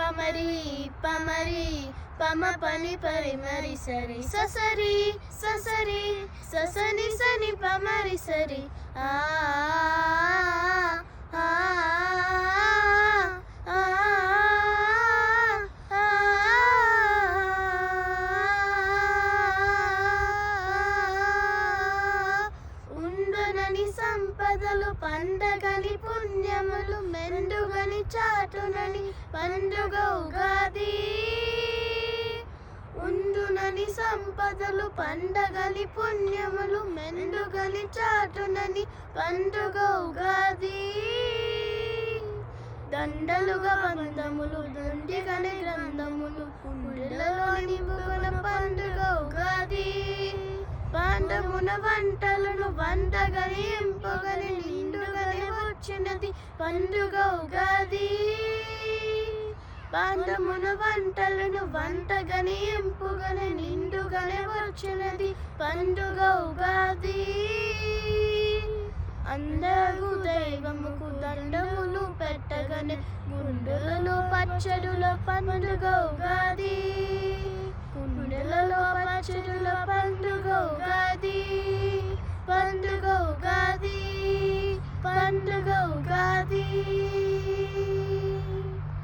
పమరి పమరి పమ పని పరి మరి సరి ససరి ససరి ససని సని పమరి సరి ఆ ఆ ఉండునని సంపదలు పండగని పుణ్యములు మెండుగని చాటునని పండుగ ఉగాది ఉండునని సంపదలు పండగని పుణ్యములు మెండుగని చాటునని పండుగ ఉగాది దండలుగా బంధములు దండిగని గ్రంథములు పుండిలలో నింపుగల పండుగ ఉగాది పాండమున వంటలను వంటగని ఎంపగని నిండుగని వచ్చినది పండుగ ఉగాది పాండమున వంటలను వంటగని ఎంపుగని నిండుగని వచ్చినది పండుగ ఉగాది అందరూ దైవముకు దండములు పెట్టగని గుండెలలో పచ్చడుల పండుగ ఉగాది గుండెలలో పచ్చడుల పండుగ ఉగాది పండుగ ఉగాది పండుగ ఉగాది